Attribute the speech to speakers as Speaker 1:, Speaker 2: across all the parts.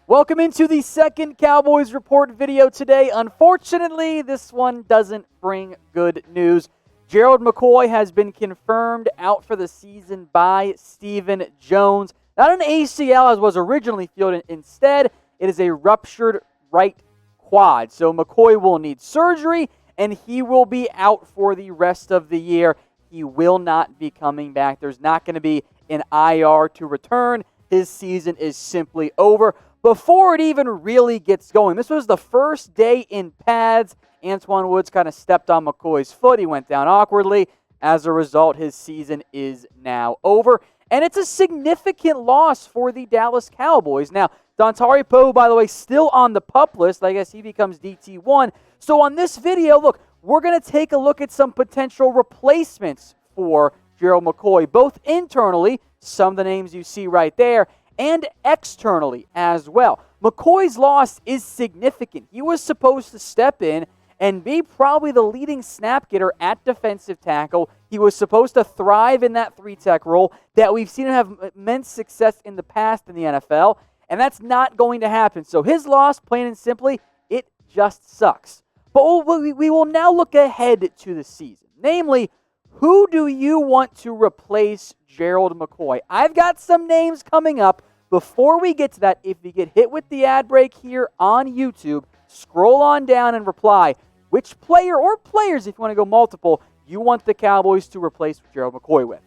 Speaker 1: Welcome into the second Cowboys Report video today. Unfortunately, this one doesn't bring good news. Gerald McCoy has been confirmed out for the season by Stephen Jones. Not an ACL as was originally feared. Instead, it is a ruptured right quad. So McCoy will need surgery, and he will be out for the rest of the year. He will not be coming back. There's not going to be an IR to return. His season is simply over. Before it even really gets going, this was the first day in pads. Antwaun Woods kind of stepped on McCoy's foot. He went down awkwardly. As a result, his season is now over. And it's a significant loss for the Dallas Cowboys. Now, Dontari Poe, by the way, still on the PUP list. I guess he becomes DT1. So on this video, look, we're going to take a look at some potential replacements for Gerald McCoy, both internally, some of the names you see right there, and externally as well. McCoy's loss is significant. He was supposed to step in and be probably the leading snap getter at defensive tackle. He was supposed to thrive in that three-tech role that we've seen him have immense success in the past in the NFL, and that's not going to happen. So his loss, plain and simply, it just sucks. But we will now look ahead to the season. Namely, who do you want to replace Gerald McCoy? I've got some names coming up. Before we get to that, if you get hit with the ad break here on YouTube, scroll on down and reply which player or players, if you want to go multiple, you want the Cowboys to replace Gerald McCoy with.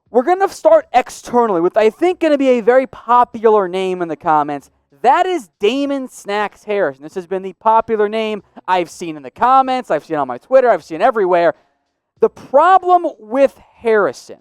Speaker 1: We're going to start externally with, I think, going to be a very popular name in the comments. That is Damon Snacks Harrison. This has been the popular name I've seen in the comments, I've seen on my Twitter, I've seen everywhere. The problem with Harrison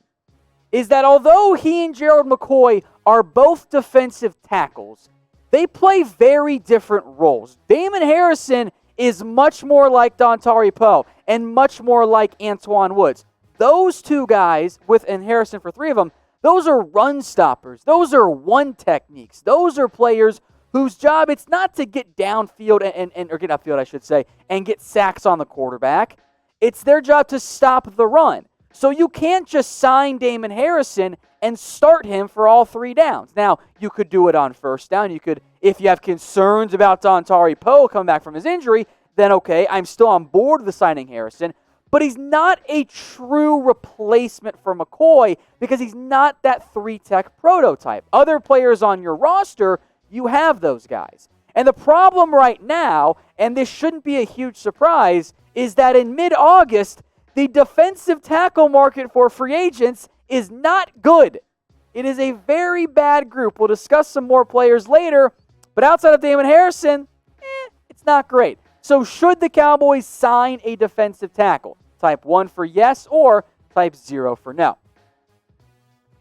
Speaker 1: is that although he and Gerald McCoy are both defensive tackles, they play very different roles. Damon Harrison is much more like Dontari Poe and much more like Antwaun Woods. Those two guys, and Harrison for three of them, those are run stoppers. Those are one techniques. Those are players whose job it's not to get downfield or get upfield, I should say, and get sacks on the quarterback. It's their job to stop the run. So you can't just sign Damon Harrison and start him for all three downs. Now, you could do it on first down. You could, if you have concerns about Dontari Poe coming back from his injury, then okay, I'm still on board with signing Harrison. But he's not a true replacement for McCoy because he's not that three-tech prototype. Other players on your roster, you have those guys. And the problem right now, and this shouldn't be a huge surprise, is that in mid-August, the defensive tackle market for free agents is not good. It is a very bad group. We'll discuss some more players later, but outside of Damon Harrison, it's not great. So should the Cowboys sign a defensive tackle? Type 1 for yes or type 0 for no.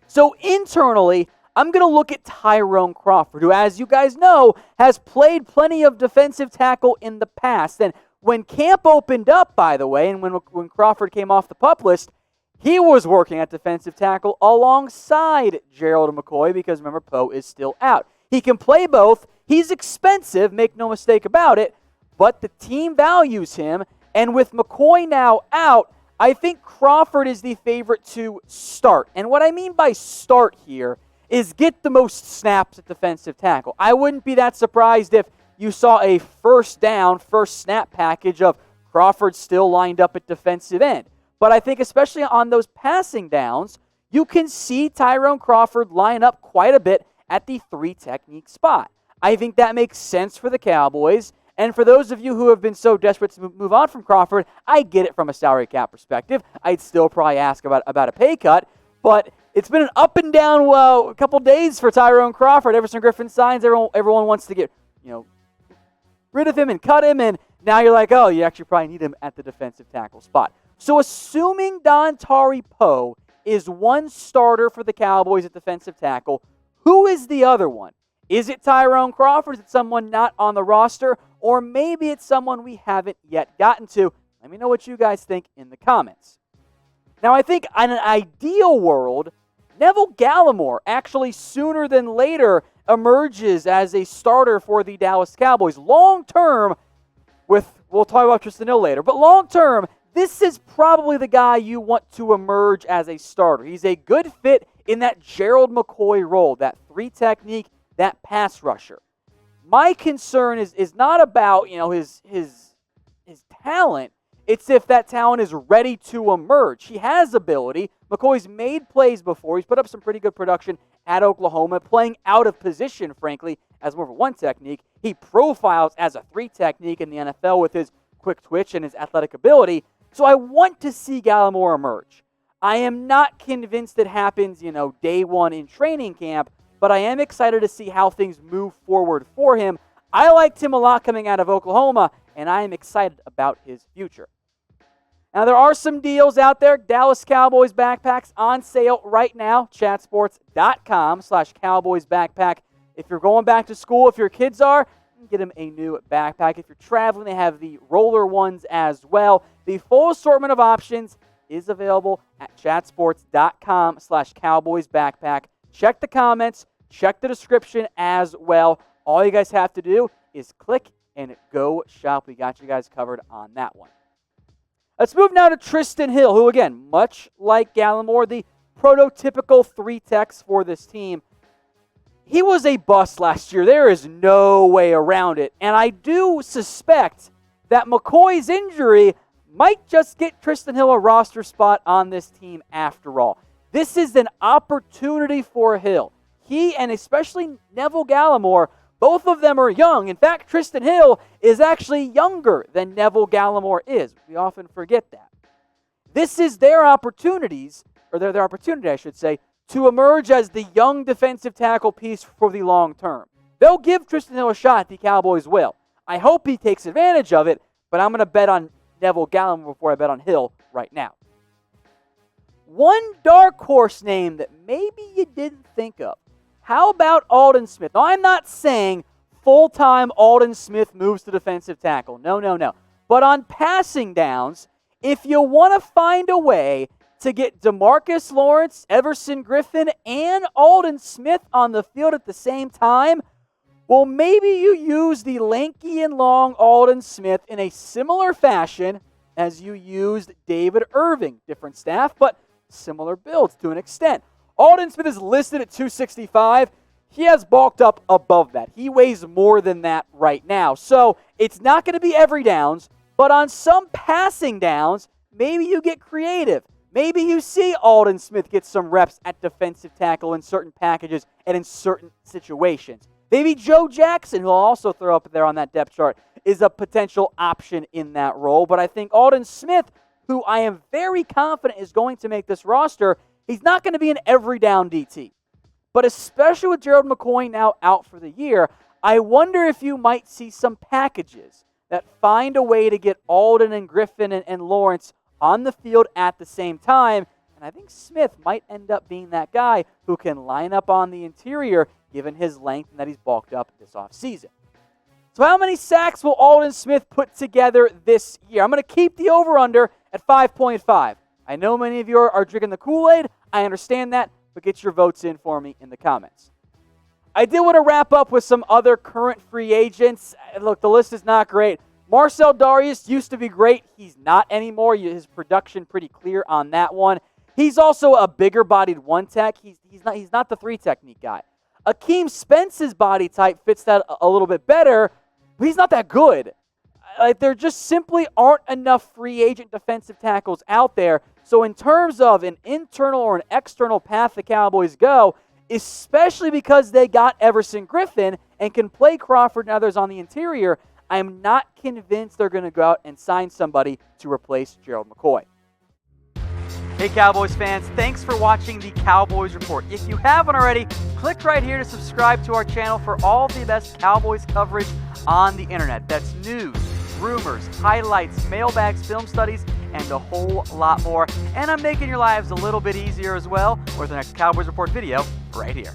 Speaker 1: So internally, I'm going to look at Tyrone Crawford, who, as you guys know, has played plenty of defensive tackle in the past. And when camp opened up, by the way, and when Crawford came off the PUP list, he was working at defensive tackle alongside Gerald McCoy because, remember, Poe is still out. He can play both. He's expensive, make no mistake about it, but the team values him. And with McCoy now out, I think Crawford is the favorite to start. And what I mean by start here is get the most snaps at defensive tackle. I wouldn't be that surprised if you saw a first down, first snap package of Crawford still lined up at defensive end. But I think especially on those passing downs, you can see Tyrone Crawford line up quite a bit at the three-technique spot. I think that makes sense for the Cowboys. And for those of you who have been so desperate to move on from Crawford, I get it from a salary cap perspective. I'd still probably ask about a pay cut. But it's been an up and down a couple days for Tyrone Crawford. Ever since Griffin signs, everyone wants to get rid of him and cut him, and now you're like, oh, you actually probably need him at the defensive tackle spot. So assuming Dontari Poe is one starter for the Cowboys at defensive tackle, who is the other one? Is it Tyrone Crawford? Is it someone not on the roster? Or maybe it's someone we haven't yet gotten to. Let me know what you guys think in the comments. Now, I think in an ideal world, Neville Gallimore actually sooner than later emerges as a starter for the Dallas Cowboys. Long term, we'll talk about Tristan Hill later, but long term, this is probably the guy you want to emerge as a starter. He's a good fit in that Gerald McCoy role, that three technique, that pass rusher. My concern is not about, his talent. It's if that talent is ready to emerge. He has ability. McCoy's made plays before. He's put up some pretty good production at Oklahoma, playing out of position, frankly, as more of a one technique. He profiles as a three technique in the NFL with his quick twitch and his athletic ability. So I want to see Gallimore emerge. I am not convinced it happens, day one in training camp, but I am excited to see how things move forward for him. I liked him a lot coming out of Oklahoma, and I am excited about his future. Now, there are some deals out there. Dallas Cowboys backpacks on sale right now. chatsports.com/Cowboys backpack. If you're going back to school, if your kids are, get them a new backpack. If you're traveling, they have the roller ones as well. The full assortment of options is available at chatsports.com/Cowboys backpack. Check the comments, check the description as well. All you guys have to do is click and go shop. We got you guys covered on that one. Let's move now to Tristan Hill, who, again, much like Gallimore, the prototypical three techs for this team. He was a bust last year. There is no way around it. And I do suspect that McCoy's injury might just get Tristan Hill a roster spot on this team after all. This is an opportunity for Hill. He and especially Neville Gallimore, both of them are young. In fact, Tristan Hill is actually younger than Neville Gallimore is. We often forget that. This is their opportunities, or their opportunity, I should say, to emerge as the young defensive tackle piece for the long term. They'll give Tristan Hill a shot, the Cowboys will. I hope he takes advantage of it, but I'm going to bet on Neville Gallimore before I bet on Hill right now. One dark horse name that maybe you didn't think of. How about Aldon Smith? Now, I'm not saying full-time Aldon Smith moves to defensive tackle. No. But on passing downs, if you want to find a way to get DeMarcus Lawrence, Everson Griffin, and Aldon Smith on the field at the same time, well, maybe you use the lanky and long Aldon Smith in a similar fashion as you used David Irving. Different staff, but similar builds to an extent. Aldon Smith is listed at 265. He has bulked up above that. He weighs more than that right now. So it's not going to be every downs, but on some passing downs, maybe you get creative. Maybe you see Aldon Smith get some reps at defensive tackle in certain packages and in certain situations. Maybe Joe Jackson, who I'll also throw up there on that depth chart, is a potential option in that role. But I think Aldon Smith, who I am very confident is going to make this roster, he's not going to be an every down DT. But especially with Gerald McCoy now out for the year, I wonder if you might see some packages that find a way to get Aldon and Griffin and Lawrence on the field at the same time. And I think Smith might end up being that guy who can line up on the interior given his length and that he's bulked up this offseason. So how many sacks will Aldon Smith put together this year? I'm going to keep the over-under at 5.5. I know many of you are drinking the Kool-Aid. I understand that, but get your votes in for me in the comments. I did want to wrap up with some other current free agents. Look, the list is not great. Marcel Darius used to be great. He's not anymore. His production pretty clear on that one. He's also a bigger-bodied one-tech. He's not the three-technique guy. Akeem Spence's body type fits that a little bit better, but he's not that good. There just simply aren't enough free agent defensive tackles out there. So in terms of an internal or an external path the Cowboys go, especially because they got Everson Griffin and can play Crawford and others on the interior, I'm not convinced they're going to go out and sign somebody to replace Gerald McCoy. Hey Cowboys fans, thanks for watching the Cowboys Report. If you haven't already, click right here to subscribe to our channel for all the best Cowboys coverage on the internet. That's news, rumors, highlights, mailbags, film studies, and a whole lot more. And I'm making your lives a little bit easier as well with the next Cowboys Report video right here.